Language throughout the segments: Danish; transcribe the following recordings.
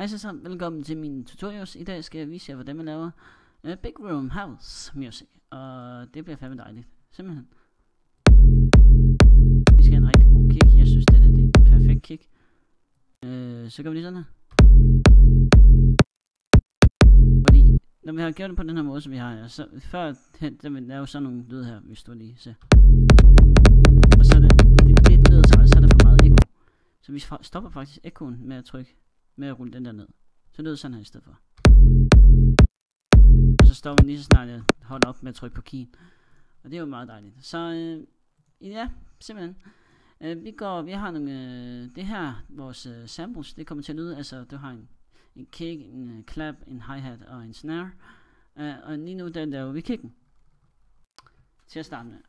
Hej så velkommen til mine tutorials. I dag skal jeg vise jer, hvordan man laver Big Room House Music. Og det bliver fandme dejligt. Simpelthen. Vi skal have en rigtig god kick. Jeg synes, det er en perfekt kick. Så gør vi lige sådan her. Fordi, når vi har gjort det på den her måde, som vi har her, så før der vil lave sådan nogle lyde her, hvis du lige ser. Og så er det lyder træt, så er der for meget ekko. Så vi stopper faktisk ekkoen med at trykke, med at rulle den der ned. Så lyder sådan her i stedet for. Og så stopper vi lige så snart jeg holder op med at trykke på keyen. Og det er jo meget dejligt. Så ja, simpelthen. Vi har nogle, det her, vores samples, det kommer til at lyde, altså du har en kick, en clap, en hi-hat og en snare. Og lige nu der laver vi kicken. Til at starte med.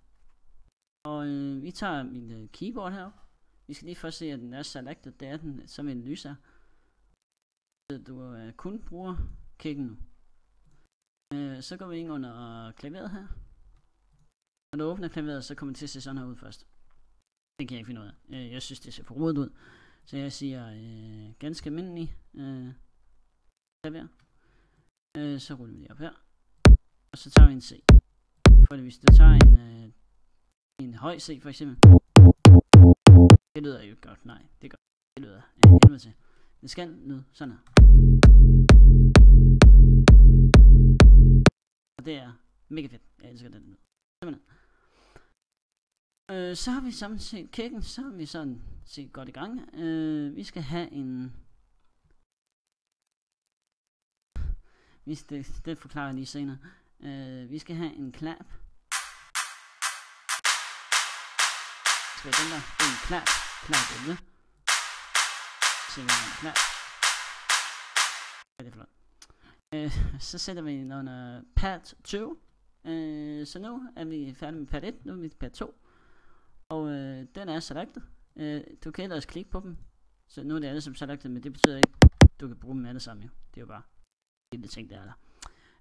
Og vi tager min keyboard herop. Vi skal lige først se, at den er selected, det er den, som en lyser. Du kun bruger kicken nu. Så går vi ind under klaveret her. Når du åbner klaveret, så kommer det til at se sådan her ud først. Det kan jeg ikke finde ud af. Jeg synes, det ser for rodet ud. Så jeg siger ganske almindelig klaver. Så ruller vi lige op her. Og så tager vi en C. For hvis du tager en høj C for eksempel. Det lyder jo godt. Nej, det gør det lyder helvede til. Det skal lyde sådan her. Og det er mega fedt. Jeg elsker den lyd. Så har vi sammen set kicken, så har vi sådan set godt i gang. Vi skal have en... Det forklarer jeg lige senere. Vi skal have en clap. Skal den der? Det er en clap. Clap er det. Så vi en clap. Det er flot. Så sætter vi den under pad 2. Så nu er vi færdige med pad 1. Nu er vi pad 2. Og den er selected. Du kan ellers klikke på dem. Så nu er det alle som selected, men det betyder ikke, at du kan bruge dem alle sammen jo. Det er jo bare en lille ting, der er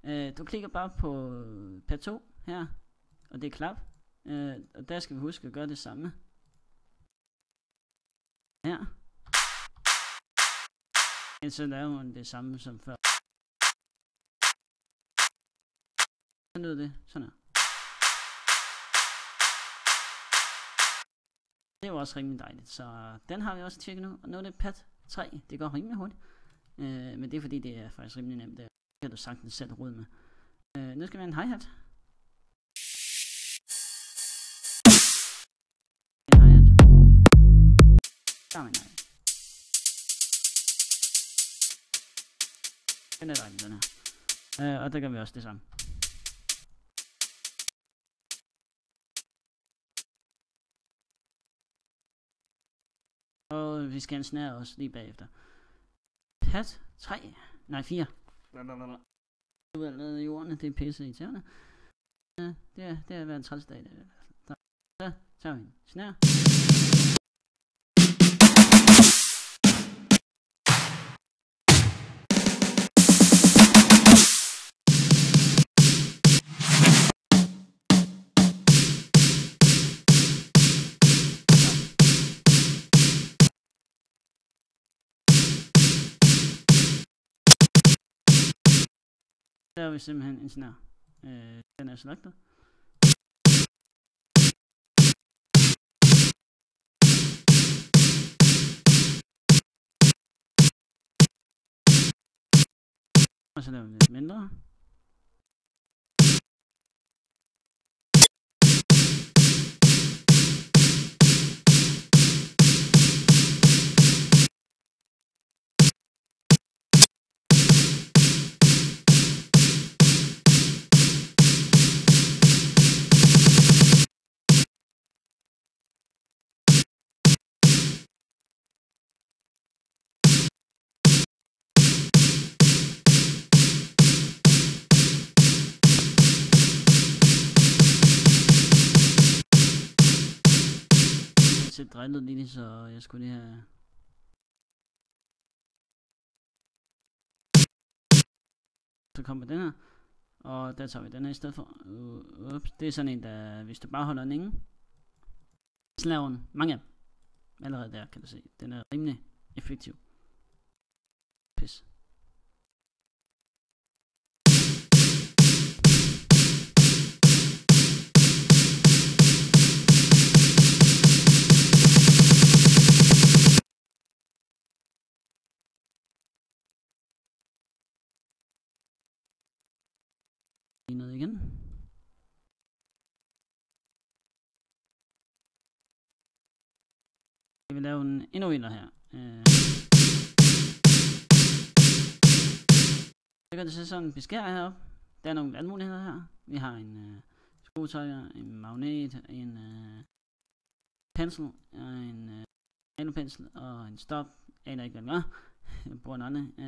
der. Du klikker bare på pad 2 her. Og det er klap. Og der skal vi huske at gøre det samme. Her. Så laver man det samme som før. Så lyder det sådan her. Det var også rimelig dejligt, så den har vi også tjekket nu. Og nu er det pad 3. Det går rimelig hurtigt. Men det er fordi, det er faktisk rimelig nemt. Det kan du sagtens selv rode med. Nu skal vi have en hi-hat. En hi-hat. Der er en hi-hat. Den er dejlig, den her. Og der gør vi også det samme. Og vi skal have en snare også lige bagefter. Pad 3. Nej, 4. Du har lavet jorden, det er pisse i tævne. Det har været en træls dag. Så tager vi en snare. Der har vi simpelthen en snare. Den er selected. Og så laver vi lidt mindre. Jeg drillede lige, så jeg skulle lige have... Så kommer den her, og der tager vi den her i stedet for. Ups, det er sådan en, der hvis du bare holder den inde, så laver den mange af dem. Allerede der kan du se, den er rimelig effektiv. Pis. lige ned igen. Jeg vil lave en endnu vildere her. Så kan det se sådan en beskær heroppe. Der er nogle valgmuligheder her. Vi har en skruetrækker, en magnet, en pensel, en malopensel og en stop. Aner ikke, hvad den gør. Jeg bruger en anden.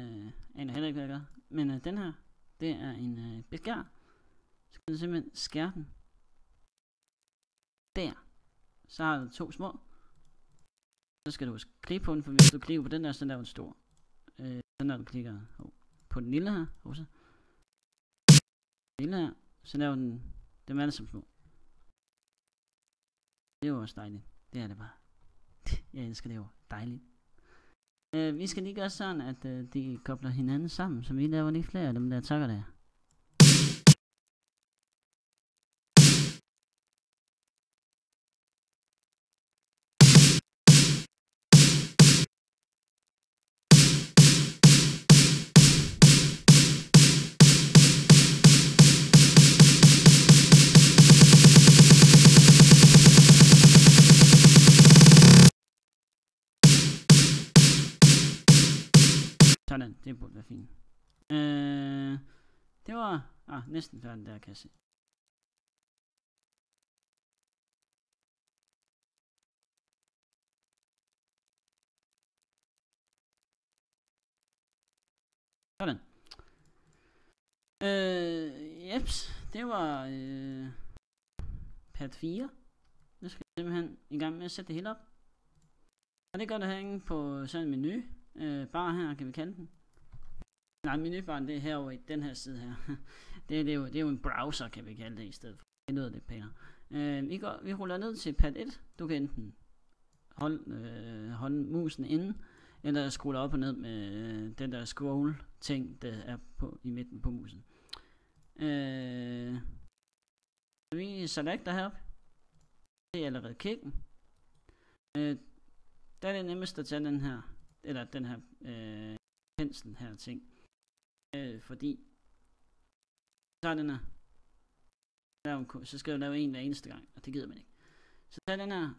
Aner heller ikke, hvad den gør. Men den her, det er en beskær. Så kan du simpelthen skære den. Der. Så har du 2 små. Så skal du klikke på den, for hvis du klikker på den der, så laver den stor. Så når du klikker på den lille her, lille her, så laver den dem alle som små. Det er jo også dejligt. Det er det bare. Jeg elsker det jo. Dejligt. Vi skal lige gøre sådan, at de kobler hinanden sammen, så vi laver lige flere af dem der takker der. Sådan, det burde være fint. Det var næsten færdigt der, kan jeg se. Sådan. Jeps, det var pad 4. Nu skal jeg simpelthen i gang med at sætte det hele op. Og det gør det herinde på sådan en menu. Bare her kan vi kalde den. Nej, menubaren det er herovre i den her side her. det er jo en browser, kan vi kalde det i stedet for. Det lyder lidt pænere. Vi ruller ned til pad 1. Du kan enten holde musen inde, eller scrolle op og ned med den der scroll ting, der er på i midten på musen. Vi selecter heroppe. Det er allerede klikken. Der er det nemmest at tage den her, eller den her pensel her ting. Fordi så er den her, så skal jeg lave en hver eneste gang, og det gider man ikke. Så tag den her,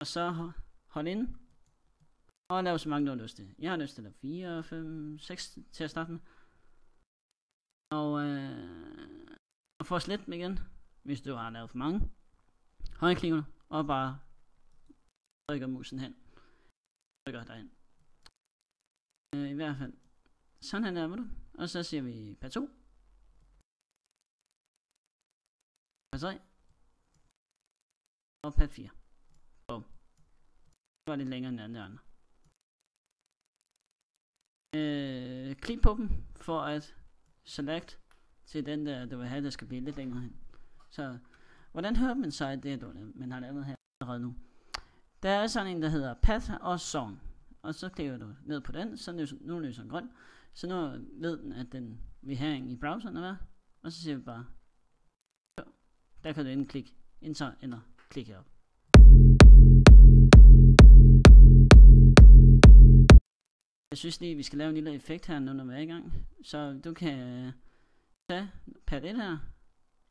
og så hold inde, og lave så mange du har lyst til. Jeg har lyst til at lave 4, 5, 6 til at starte med. Og for at slette dem igen, hvis du har lavet for mange, højreklikker du, og bare trykker musen hen. Trykker derhen. I hvert fald. Sådan her laver du. Og så siger vi pad 2. Pad 3. Og pad 4. Bum. Det var lidt længere end de andre. Klik på dem for at select til den der du vil have, der skal blive lidt længere hen. Så hvordan hører man så det, man har lavet her allerede nu? Der er sådan en, der hedder Path og Song. Og så klikker du ned på den, så nu lyser den grøn. Så nu ved den, at den vil have en i browseren, eller hvad? Og så siger vi bare, der kan du enten klikke enter eller klikke herop. Jeg synes lige, vi skal lave en lille effekt her, når vi er i gang. Så du kan tage pad 1 her,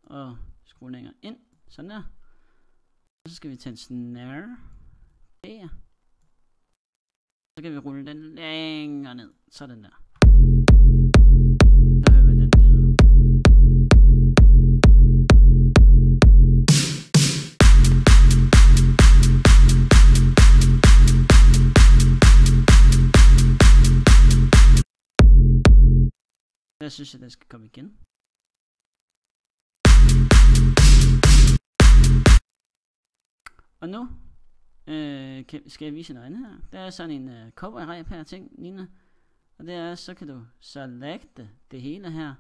og skrue længere ind, sådan der. Og så skal vi tage en snare. Der. Så kan vi rulle den længere ned, sådan der. Så hører vi den der. Der synes jeg, den skal komme igen. Og nu skal jeg vise noget andet her. Der er sådan en cowboy-rap her ting, Nina. Og det er, så kan du selecte det hele her.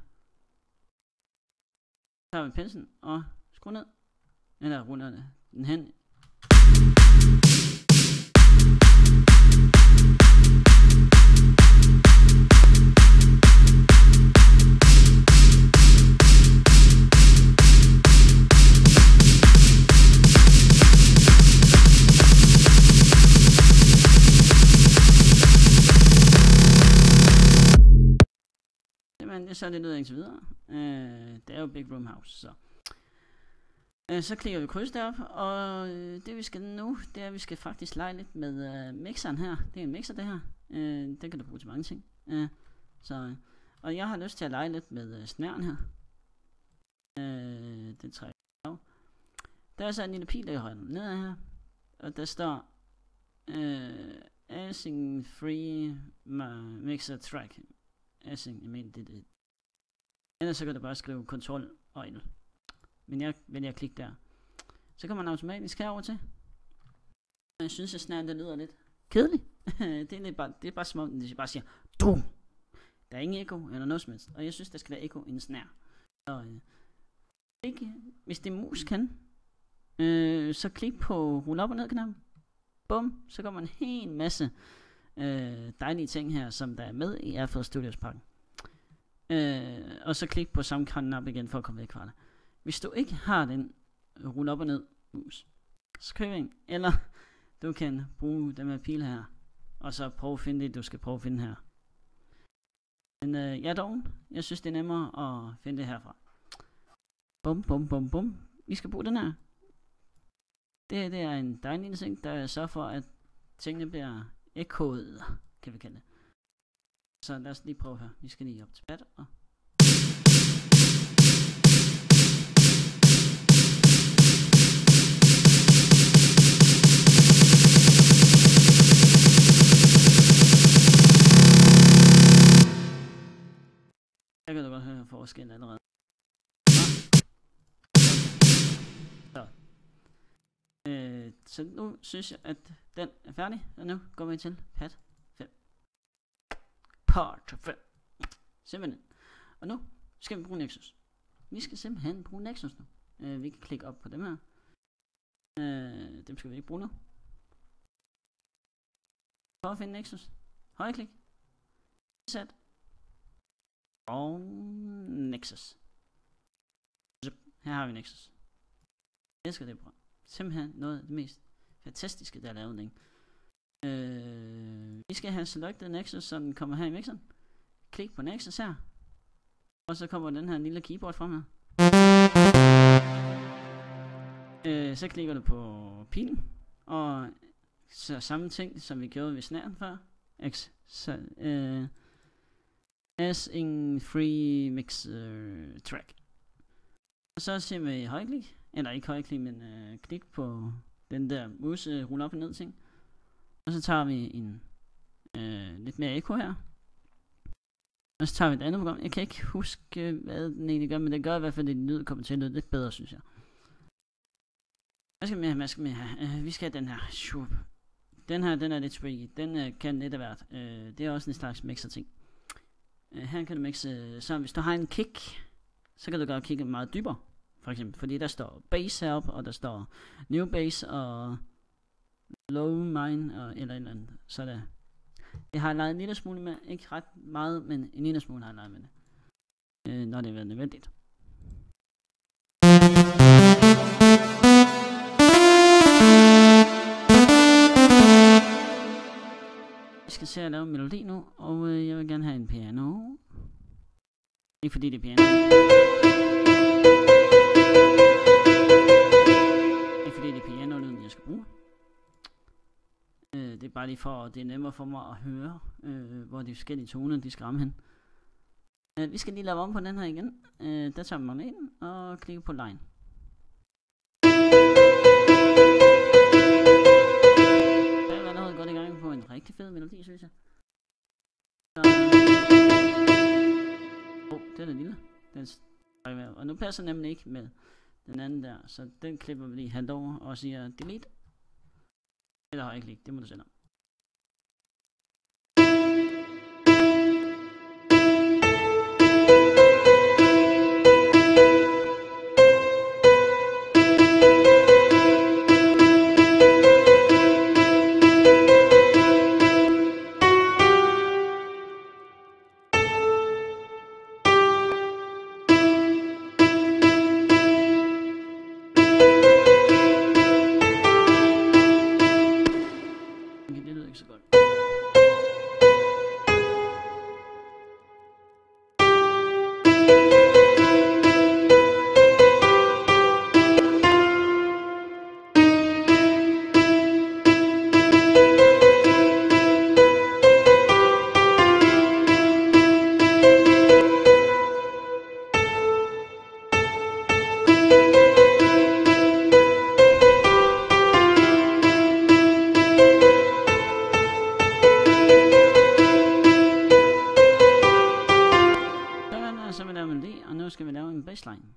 Så tager vi penslen og skru ned. Eller ruller den hen. hvordan det så lidt ud indtil videre. Det er jo Big Room House, så. Så klikker vi kryds derop, og det vi skal nu, det er, at vi skal faktisk lege lidt med mixeren her. Det er en mixer, det her. Den kan du bruge til mange ting. Og jeg har lyst til at lege lidt med snæren her. Det trækker jeg af. Der er så en lille pil, der højder ned her. Og der står Async Free Mixer Track. Async, jeg mener det. Ellers så kan du bare skrive Ctrl og L. Men jeg vælger at klikke der. Så kommer man automatisk herover til. Jeg synes, at snæren det lyder lidt kedeligt. det er bare som om, det bare siger DUM. Der er ingen ekko eller noget som helst. Og jeg synes, der skal være ekko i en snær. Så hvis det mus kan, så klik på rulle op og ned knappen. Bum, så kommer en hel masse dejlige ting her, som der er med i Airflow Studios pakken. Og så klik på samme knap igen for at komme væk fra det. Hvis du ikke har den rulle op og ned mus, så køb en. Eller du kan bruge den her pil her, og så prøve at finde det, du skal prøve at finde her. Men jeg er doven. Jeg synes, det er nemmere at finde det herfra. Bum, bum, bum, bum. Vi skal bruge den her. Det er en dejlig ting, der sørger for, at tingene bliver ekkoet, kan vi kalde det. Så lad os lige prøve her. Vi skal lige op til pad og jeg kan da godt høre forskel allerede. Så nu synes jeg, at den er færdig, og nu går vi til pad 5. Part 5. Simpelthen. Og nu skal vi bruge Nexus. Vi skal simpelthen bruge Nexus nu. Vi kan klikke op på dem her. Dem skal vi ikke bruge nu. Prøv at finde Nexus. Højreklik. Sæt. Og Nexus. Her har vi Nexus. Jeg elsker det program. Simpelthen noget af det mest fantastiske, der er lavet. Vi skal have selected Nexus, så den kommer her i mixeren. Klik på Nexus her. Og så kommer den her lille keyboard frem her. Så klikker du på pilen. Og så samme ting, som vi gjorde ved snæren før. Async Free Mixer Track. Og så ser vi højklik. Eller ikke højklik, men klik på den der mus rulle op og ned ting. Og så tager vi en lidt mere ekko her. Og så tager vi et andet program. Jeg kan ikke huske, hvad den egentlig gør, men det gør i hvert fald, at lyd kommer til at lyde lidt bedre, synes jeg. Hvad skal vi have? Vi skal have den her. Den her, den er lidt tricky. Den kan lidt af hvert. Det er også en slags mixer ting. Her kan du mixe, så hvis du har en kick, så kan du godt kigge meget dybere. For eksempel, fordi der står bass heroppe, og der står new bass og low mine og eller andet. Så der. Jeg har leget en lille smule med, ikke ret meget, men en lille smule har jeg leget med det. Når det har været nødvendigt. Jeg skal se at lave en melodi nu, og jeg vil gerne have en piano. Ikke fordi det er piano. Ikke fordi det er piano-lyden, jeg skal bruge. Det er bare lige for, at det er nemmere for mig at høre, hvor de forskellige toner, de skal ramme hen. Vi skal lige lave om på den her igen. Der tager man magneten og klikker på line. Jeg er allerede godt i gang på en rigtig fed melodi, synes jeg. Den er lille. Og nu passer nemlig ikke med den anden der, så den klipper vi lige halvt over og siger delete. Eller højreklik, det må du selv om. bassline.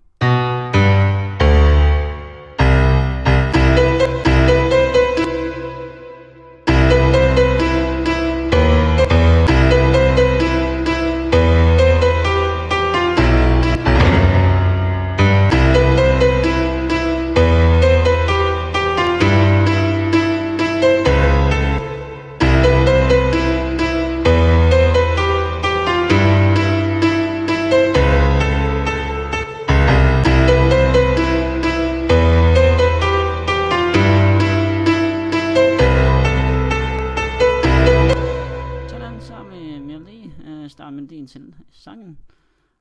Start melodien til sangen,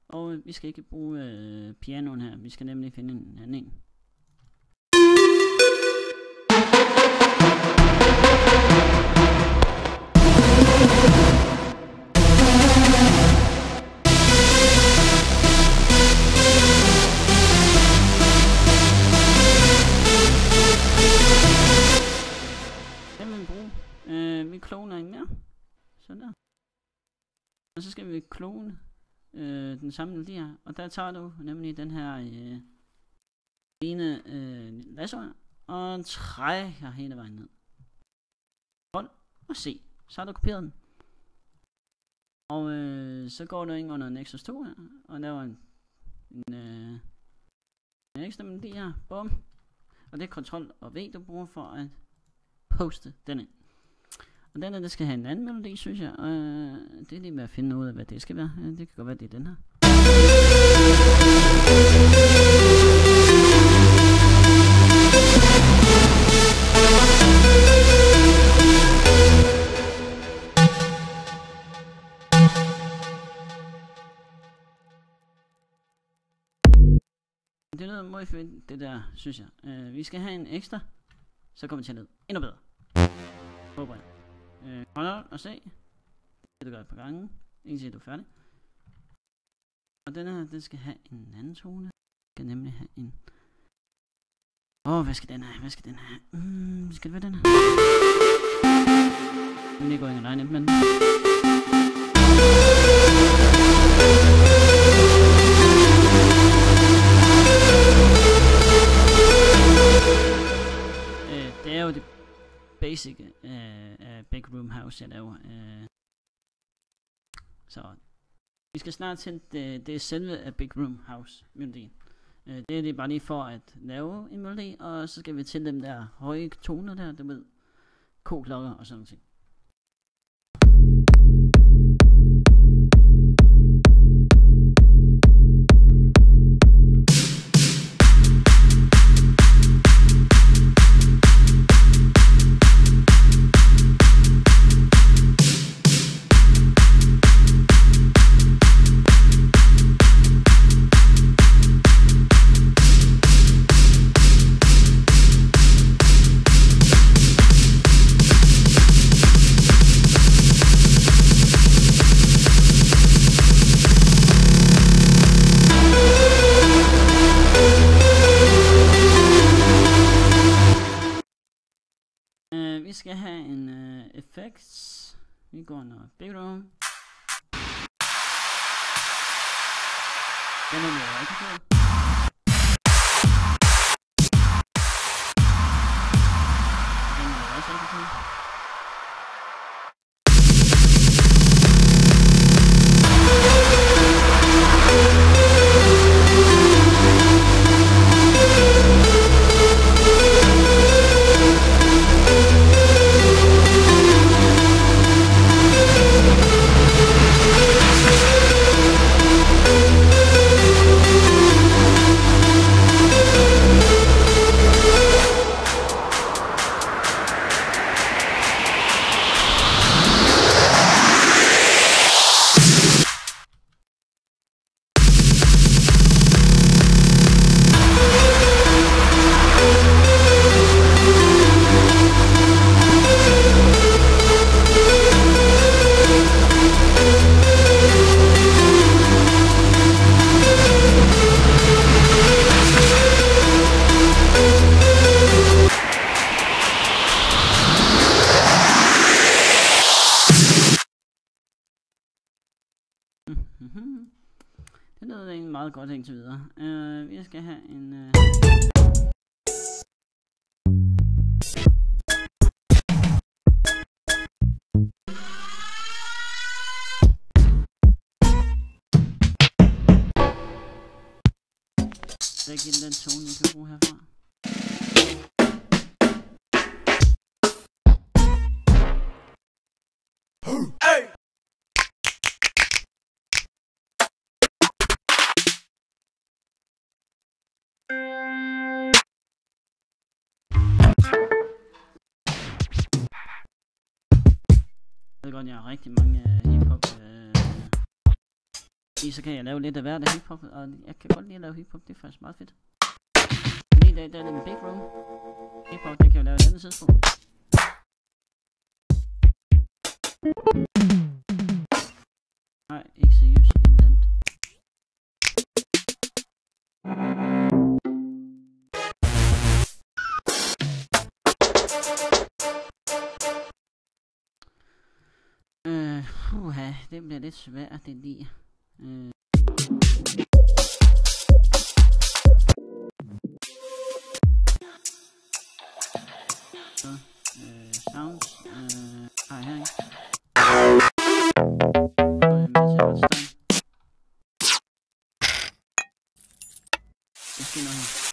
og vi skal ikke bruge pianoen her, vi skal nemlig finde en anden en. Den vil vi bruge. Vi kloner ikke mere. Sådan der. Og så skal vi klone den samme melodi her, og der tager du nemlig den her ene lasso her, og trækker hele vejen ned. Hold og se, så har du kopieret den. Og så går du ind under Nexus 2 her, og laver en ekstra melodi her, bum. Og det er Ctrl og V, du bruger for at poste den ind. Og den her, det skal have en anden melodi, synes jeg. Og det er lige med at finde ud af, hvad det skal være. Det kan godt være, det er den her. Det lyder meget fedt, det der, synes jeg. Vi skal have en ekstra, så kommer vi til at lyde endnu bedre. Håber jeg. Hold og se. Det du gør et par gange, indtil du er færdig. Og den her, den skal have en anden tone. Den skal nemlig have en... hvad skal den have? Hvad skal den have? Skal det være den her? Den lige går ind og regne, men... Det er jo det basic af Big Room House, jeg laver. Så vi skal snart til det er selve af Big Room House melodien. Det er bare lige for at lave en melodi, og så skal vi til dem der høje toner der, du ved, koklokker og sådan noget. Vi skal have en effects. Vi går under Big Room. Den er mere rigtig fed. Den er også rigtig fed. Det lyder egentlig meget godt indtil videre. Vi skal have en... Så jeg giver den tone, vi kan bruge herfra. Jeg ved godt, jeg har rigtig mange hiphop. Så kan jeg lave lidt af hvert af hiphop, og jeg kan godt lide at lave hiphop, det er faktisk meget fedt. Lige i dag, der er det en big room. Hiphop, det kan jeg lave et andet tidspunkt. Nej, ikke seriøst, et eller andet. Det bliver lidt svært, det lige. Sounds. Har jeg her, ikke? Det skal noget her.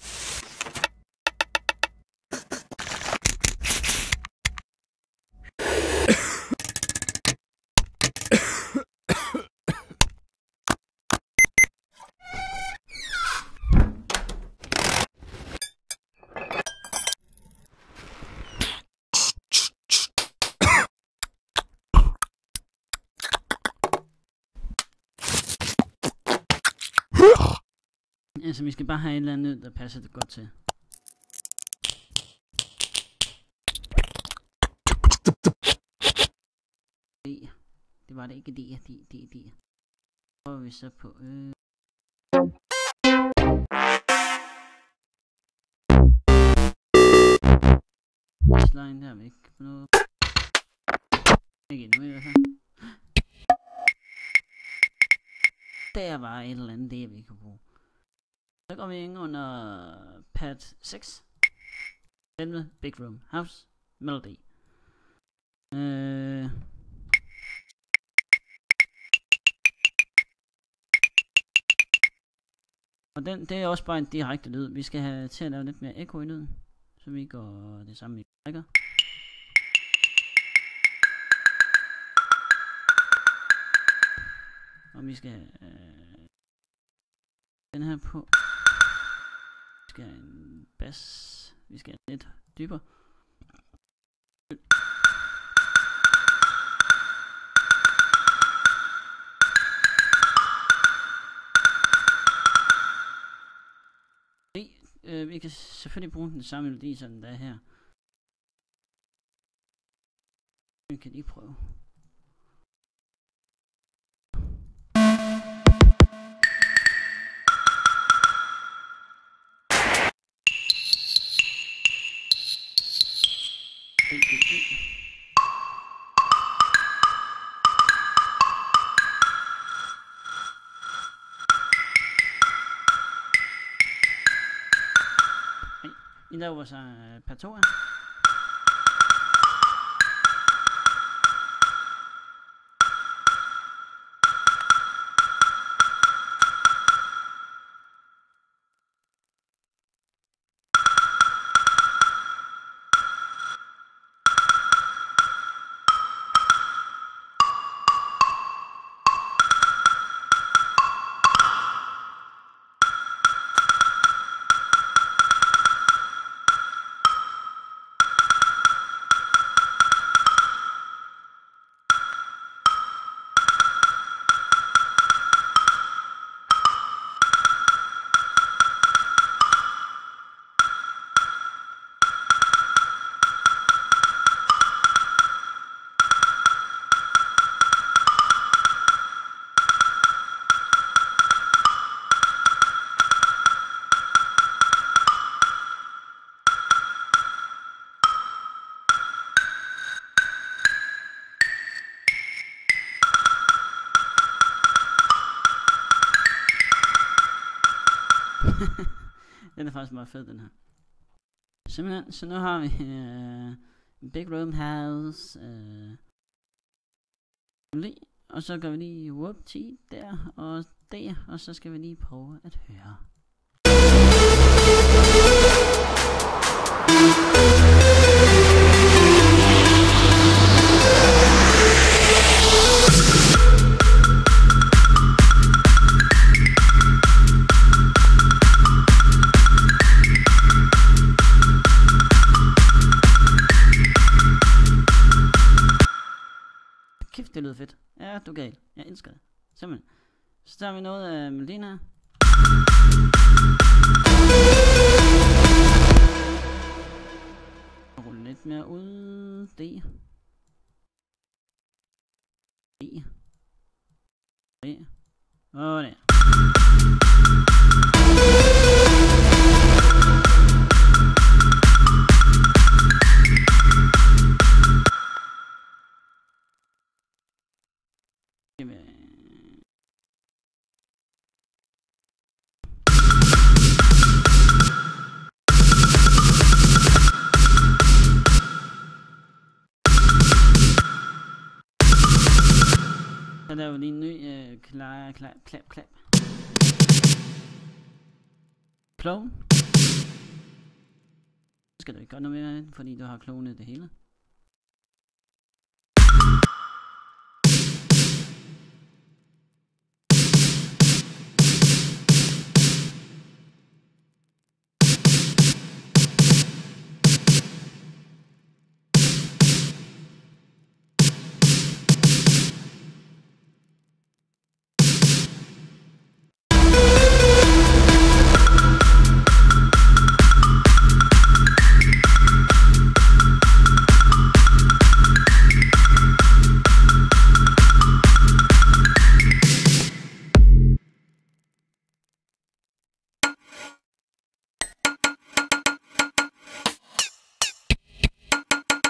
Altså, vi skal bare have et eller andet, der passer det godt til. Det var det ikke, det. Prøver vi så på, Line der væk på noget. Ikke endnu i hvert fald. Der var et eller andet, det vi kan bruge. Så går vi ind under pad 6. Selve Big Room House Melody. Og det er også bare en direkte lyd. Vi skal have til at lave lidt mere ekko i lyden. Så vi går det samme i trækker. Og vi skal have den her på. Vi skal have en bass. Vi skal have lidt dybere. Vi kan selvfølgelig bruge den samme melodi, som der er her. Vi kan lige prøve. I laver så par to her. Den er faktisk meget fed, den her. Simpelthen, så nu har vi Big Room House. Og så gør vi lige whoop-ti der og der, og så skal vi lige prøve at høre. Kæft, det lyder fedt. Ja, du er gal. Jeg elsker det. Simpelthen. Så tager vi noget af melodien her. Og rulle lidt mere ud. D. E. E. Og der. Så laver vi lige en ny klap. Clone. Så skal du ikke gøre noget mere, fordi du har klonet det hele.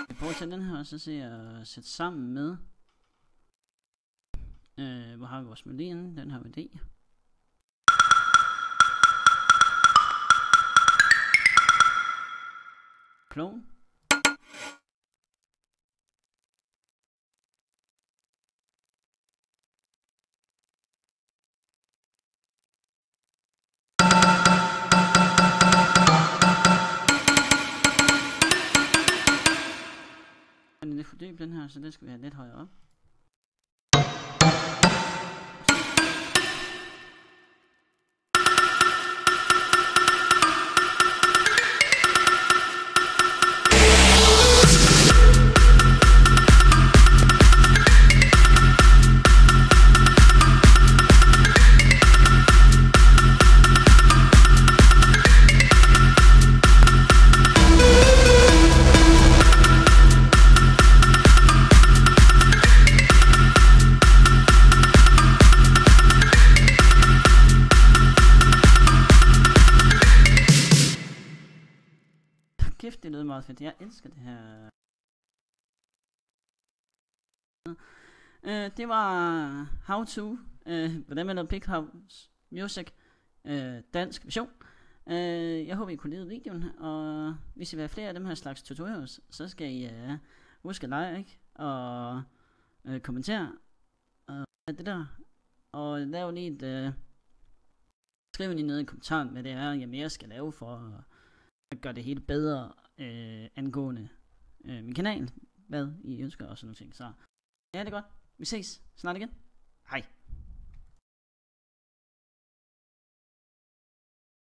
Jeg prøver at tage den her, og så ser jeg sætte sammen med. Hvor har vi vores melodien? Den har vi D. Clone. Den er lidt for dyb, den her, så det skal vi have lidt højere op. Kæft, det lyder meget fedt. Jeg elsker det her. Det var how to, hvordan man lavede Big House Music, dansk version. Jeg håber I kunne lide videoen, og hvis I vil have flere af dem her slags tutorials, så skal I huske at like og kommentere og det der, og lav lige et skriv lige nede i kommentaren, hvad det er, jeg mere skal lave for at gøre det hele bedre angående min kanal, hvad I ønsker og sådan nogle ting. Så ja, det er godt. Vi ses snart igen. Hej.